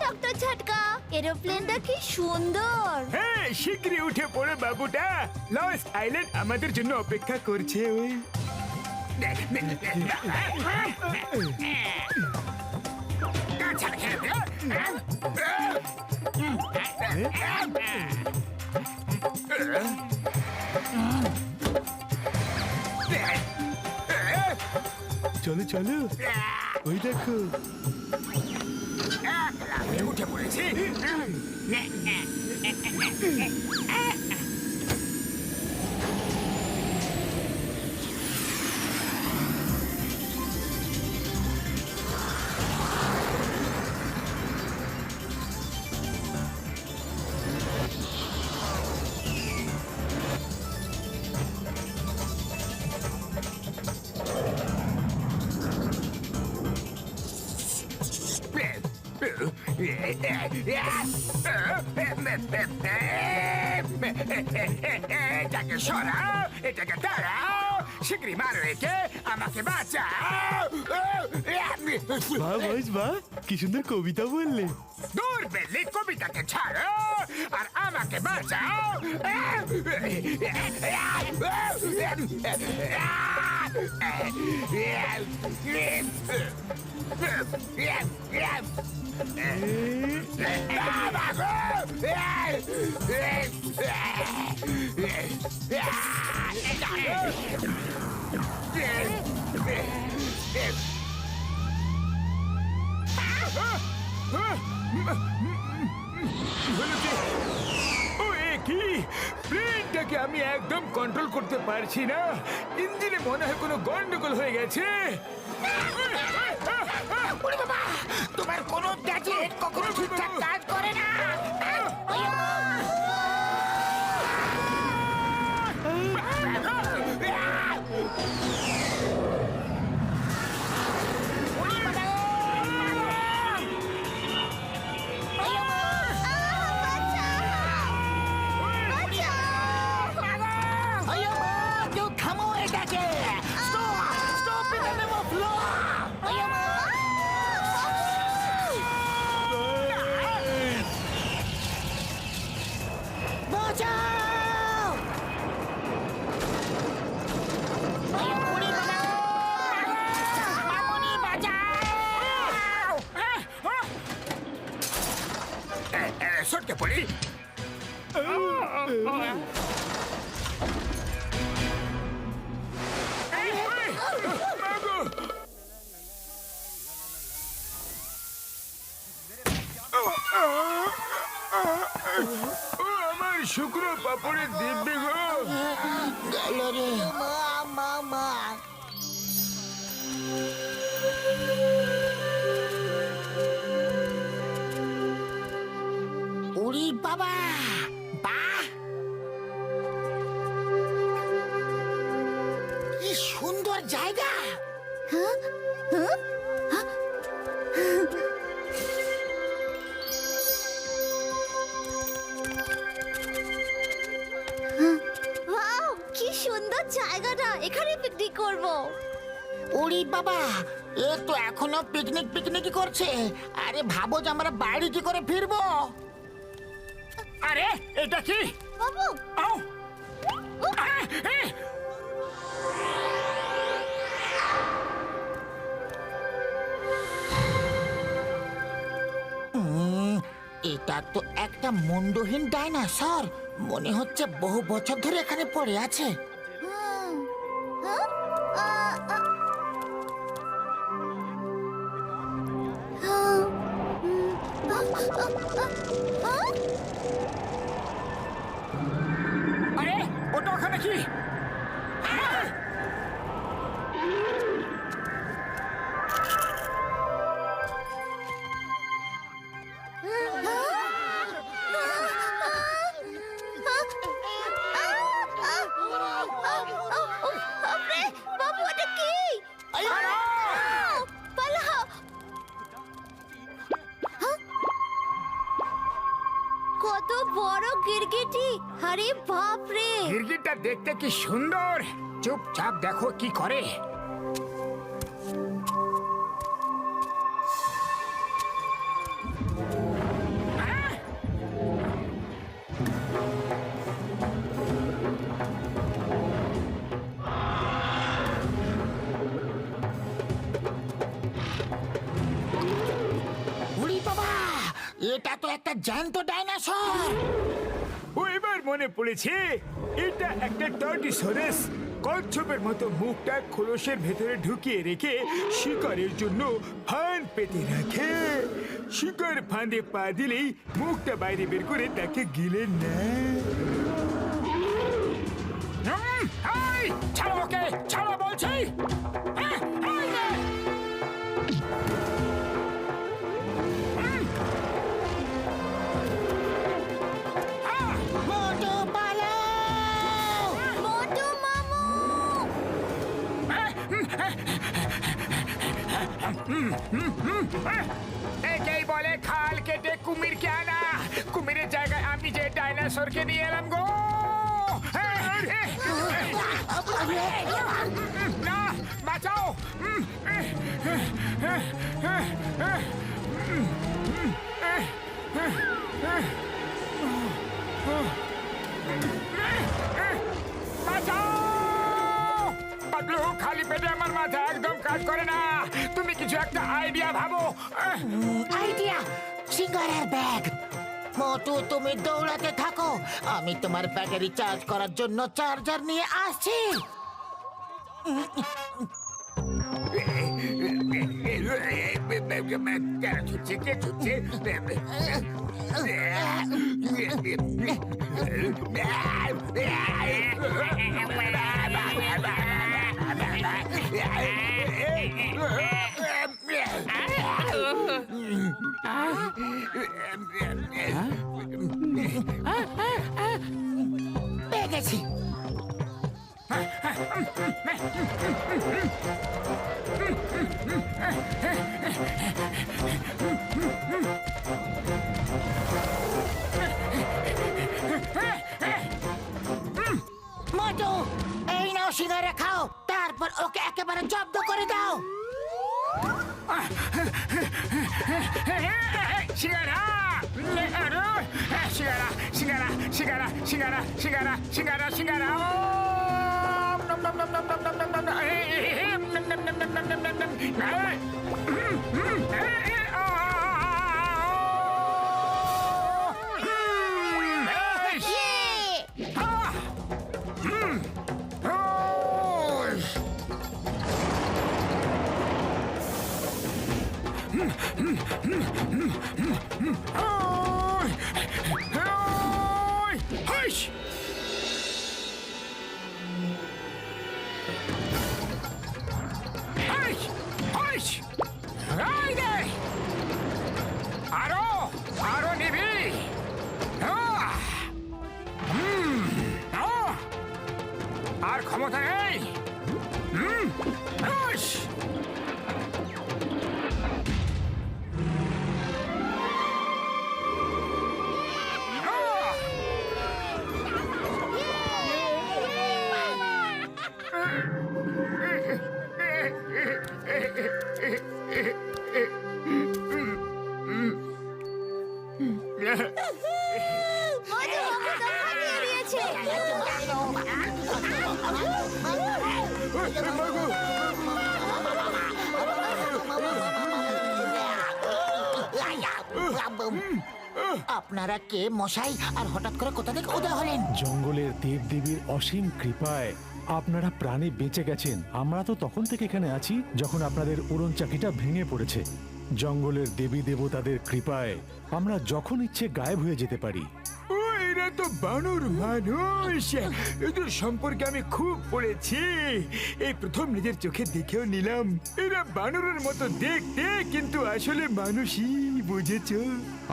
Doctor ঝটকা, এরোপ্লেনটা কি সুন্দর। হ্যাঁ, শীঘ্রই উঠে পড়ে বাবুটা। লস্ট আইল্যান্ড আমাদের জন্য অপেক্ষা করছে। ওই চলো চলো, ওই দেখো উঠে পড়েছি। এটাকে সরাও, এটাকে দাঁড়াও, শীঘ্রই মারো একে, আমাকে বাঁচাও। বাহ বয়স বাহ, কি সুন্দর কবিতা বললে। দূর বেল্লি, কবিতাকে ছাড়ো আর আমাকে বাঁচাও। ও কি প্লেনটাকে আমি একদম কন্ট্রোল করতে পারছি না। ইঞ্জিনে মনে হয় কোনো গন্ডগোল হয়ে গেছে। তোমার কোনো গ্যাজেট কখনো ঠিকঠাক কাজ করে না। কেউ থামো এটাকে। Stop in the name of law. বাঁচাও! মামুনি বাঁচাও! সটকে পড়ি। ও আমার শুক্র পাপড়ের দিব্যি গো। গেল রে মা। উড়ি বাবা, বাহ, কি সুন্দর জায়গা। ওয়াও, কি সুন্দর জায়গাটা, এখানে পিকনিক করব। উড়ি বাবা, এ তো এখনো পিকনিক করছে। আরে ভাবো যে আমরা বাড়ি কি করে ফিরবো। আরে এটা কি? বাবু, আউ! এটা তো একটা মুন্ডহীন ডাইনোসর। মনে হচ্ছে বহু বছর ধরে এখানে পড়ে আছে। আরে ওটা ওখানে কি? বাবু, এটা কি? পালাও! কত বড় গিরগিটি! আরে বাপ রে! গিরগিটটা দেখতে কি সুন্দর। চুপচাপ দেখো কি করে। এটা তো একটা জ্যান্ত ডাইনোসর। ও এবার মনে পড়েছে, এটা একটা টর্টিসোরাস। কচ্ছপের মতো মুখটা খোলসের ভেতরে ঢুকিয়ে রেখে শিকারের জন্য ফাঁদ পেতে রাখে। শিকার ফাঁদে পা দিলেই মুখটা বাইরে বের করে তাকে গিলে নেয়। ছাড়ো ওকে, ছাড়ো বলছি। মোটু পালাও! মোটু মামু! একেই বলে খাল কেটে কুমিরকে আনা। কুমিরের জায়গায় আমি যে ডাইনোসরকে নিয়ে এলাম গো। না, বাঁচাও। বাঁচাও! পাগলু, খালি পেটে আমার মাথা একদম কাজ করে না। তুমি কিছু একটা আইডিয়া ভাবো। আইডিয়া, সিঙ্গারের ব্যাগ। মোটু তুমি দৌড়াতে থাকো, আমি তোমার ব্যাটারি চার্জ করার জন্য চার্জার নিয়ে আসছি। কেন ছুটছে, কে ছুটছে? পেয়ে গেছি। মোটু, এই নাও সিঙ্গারা খাও, তারপর ওকে একেবারে জব্দ করে দাও। সিঙ্গারা! সিঙ্গারা, সিঙ্গারা, সিঙ্গারা, সিঙ্গারা, সিঙ্গারা, সিঙ্গারা, সিঙ্গারা! আরো আরো নিবি? আর ক্ষমতা নেই। মোটু মামু দফা দিয়ে দিয়েছে। আপনারা কে মশাই, আর হঠাৎ করে কোথা থেকে উদয় হলেন? জঙ্গলের দেবদেবীর অসীম কৃপায় আপনারা প্রাণে বেঁচে গেছেন। আমরা তো তখন থেকে এখানে আছি যখন আপনাদের উড়ন চাকিটা ভেঙে পড়েছে। জঙ্গলের দেবী দেবতাদের কৃপায় আমরা যখন ইচ্ছে গায়েব হয়ে যেতে পারি। ও, এরা তো বানর মানুষ। এদের সম্পর্কে আমি খুব পড়েছি। এই প্রথম নিজের চোখে দেখেও নিলাম। এরা বানরের মতো দেখতে, কিন্তু আসলে মানুষই, বুঝেছো?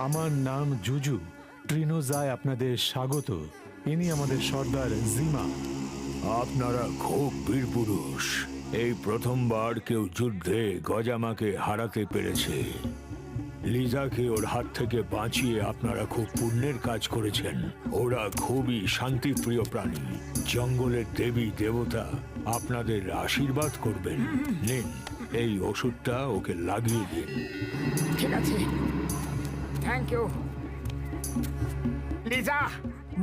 আমার নাম জুজু। ট্রিনোজায় আপনাদের স্বাগত। ইনি আমাদের সর্দার জিমা। আপনারা খুব বীর পুরুষ। এই প্রথমবার কেউ যুদ্ধে গজামাকে হারাতে পেরেছে। লিজাকে ওর হাত থেকে বাঁচিয়ে আপনারা খুব পুণ্যের কাজ করেছেন। ওরা খুবই শান্তিপ্রিয় প্রাণী। জঙ্গলের দেবী দেবতা আপনাদের আশীর্বাদ করবেন। নিন, এই ওষুধটা ওকে লাগিয়ে দিন। ঠিক আছে, থ্যাংক ইউ। লিজা,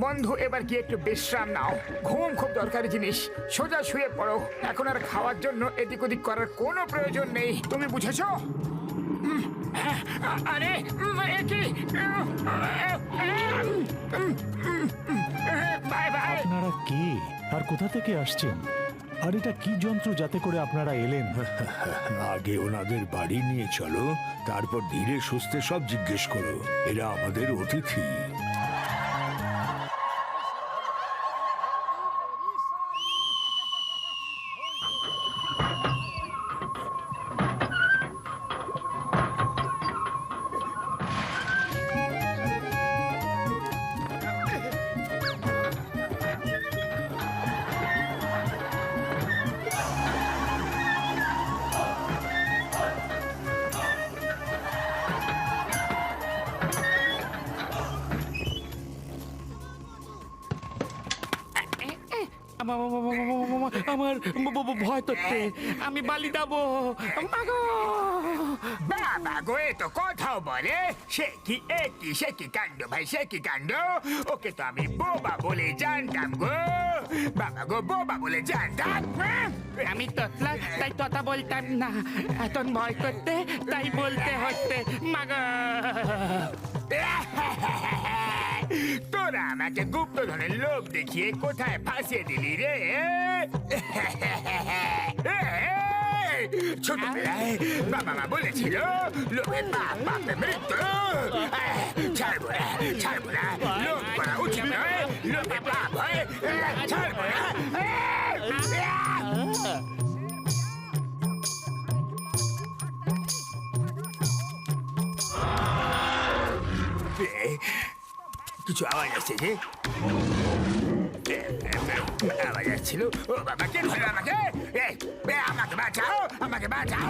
বন্ধু, এবার কি একটু বিশ্রাম নাও। ঘুম খুব দরকারি জিনিস। সোজা শুয়ে পড়ো। এখন আর খাওয়ার জন্য এদিক ওদিক করার কোনো প্রয়োজন নেই। তুমি বুঝেছো? আরে এ কি? Bye bye. আপনারা কে আর কোথা থেকে আসছেন? আর এটা কি যন্ত্র যাতে করে আপনারা এলেন? আগে ওনাদের বাড়ি নিয়ে চলো, তারপর ধীরে সুস্থে সব জিজ্ঞেস করো। এরা আমাদের অতিথি। আমার ভয় করতে, আমি বালি যাবো। বাবা গো, এ তো কথাও বলে। সে কি কাণ্ড ভাই, সে কি কাণ্ড। ওকে তো আমি বোবা বলে জানতাম গো। বাবা গো, বোবা বলে জানতাম। আমি তোতলা, তাই তোতা বলতাম না। এখন ভয় করতে, তাই বলতে হচ্ছে মাগো। তোরা আমাকে গুপ্তধনের লোভ দেখিয়ে কোথায় ফাঁসিয়ে দিলি রে? ছোটবেলায় বাবা মা বলেছিল লোভে পাপ, পাপে মৃত্যু। ছাড়বো না, লোভ করা উচিত নয়। লোভে পাপ হয়, ছাড়বো না। কিছু আওয়াজ আসছে যে? আওয়াজ আসছিল। ও বাবা, কে ধরলো আমাকে? আমাকে বাঁচাও, আমাকে বাঁচাও।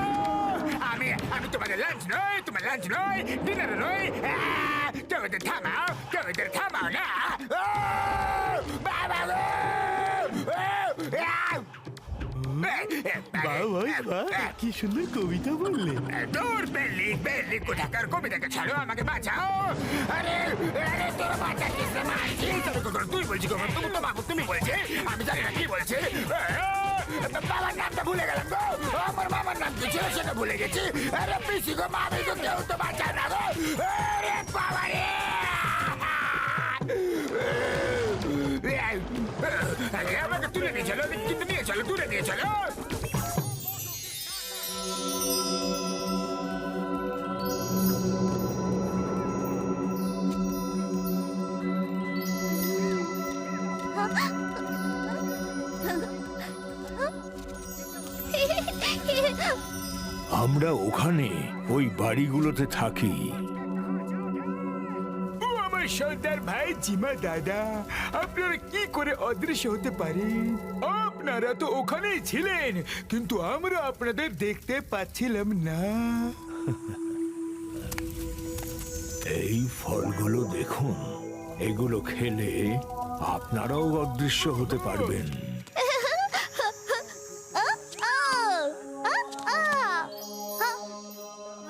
আমি তোমাদের লাঞ্চ নয়, তোমার লাঞ্চ নয়, ডিনার নয়। কেউ এদের থামাও না। বাবা গো! কি সুন্দর কবিতা বললে। দূর বেল্লি কোথাকার কবিতাকে ছাড়ো, আমাকে বাঁচাও। আরে তোরা বাঁচাচ্ছিস না, মারছিস। তুই বলছিস তুমি বলছে, আমি জানি না কি বলছে। বাবার নামটা ভুলে গেলাম গো। আমার মামার নাম কি ছিল সেটা ভুলে গেছি। আরে পিসি গো, মামি গো, কেউ তো বাঁচাও না গো। আরে বাবা রে! আমাকে তুলে নিয়ে চলো, কিন্তু নিয়ে চলো, তুলে নিয়ে চলো। আমরা ওখানে ওই বাড়িগুলোতে থাকি। ও আমার সর্দার ভাই, জিমা দাদা, আপনারা কি করে অদৃশ্য হতে পারেন? আপনারা তো ওখানেই ছিলেন, কিন্তু আমরা আপনাদের দেখতে পাচ্ছিলাম না। এই ফলগুলো দেখুন, এগুলো খেলে আপনারাও অদৃশ্য হতে পারবেন।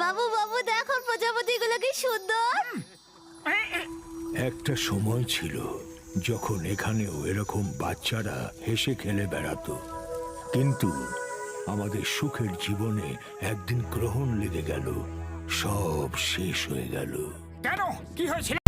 বাবু দেখো প্রজাপতিগুলো কি সুন্দর। একটা সময় ছিল যখন এখানেও এরকম বাচ্চারা হেসে খেলে বেড়াতো, কিন্তু আমাদের সুখের জীবনে একদিন গ্রহণ লেগে গেল, সব শেষ হয়ে গেল। কেন? কি হয়েছিল?